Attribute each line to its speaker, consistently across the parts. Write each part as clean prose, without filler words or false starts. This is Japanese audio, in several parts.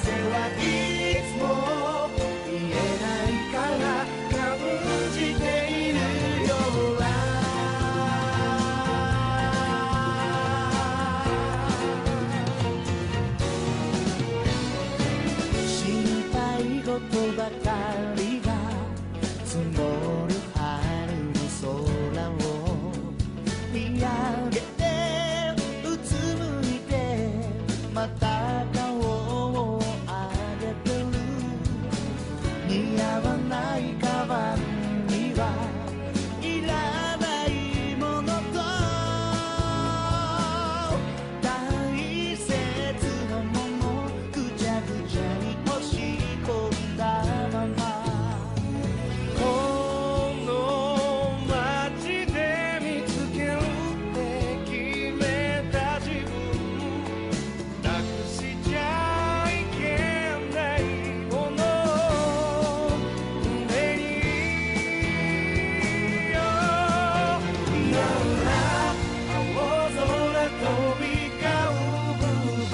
Speaker 1: せはいつも見えないから感じているよ心配事ばかりが積もる春の空を見上げてうつむいてまた顔を上げてる似合わないカバンにはいらないものと大切なものぐちゃぐちゃに押し込んだままこの街で見つけるって決めた自分なくしちゃいけないもの胸によなら青空飛び交うブバ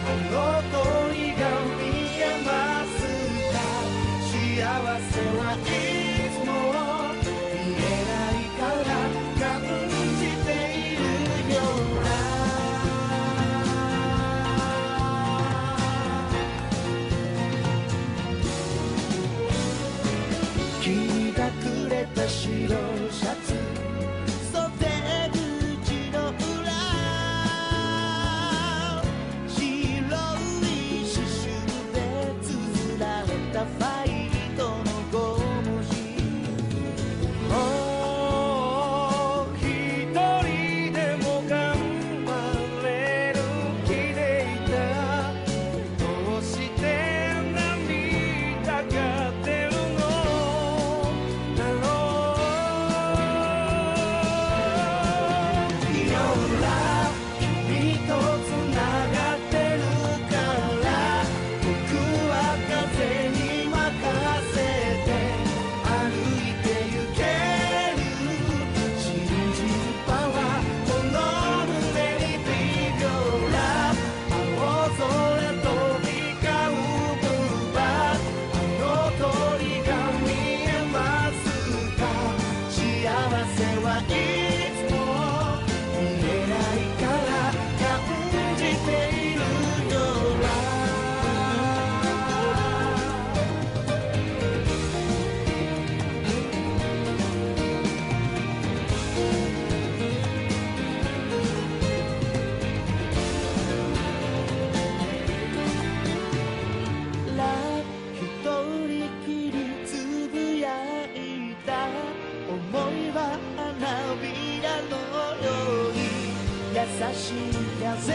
Speaker 1: あの鳥が見えますか幸せはいつも見えないから感じているよ君がくれた白シャツ袖口の裏白い刺繍で綴られたファイトの5文字もう一人でも頑張れる気でいたどうして涙が出るのだろういろんな君とつながってるから僕は風に任せて歩いてゆける信じるパワーこの胸に微妙な青空飛び交うブバあの鳥が見えますか幸せはいつも見えないから感じているよら一人きりつぶやいた思いは花びらのように優しい風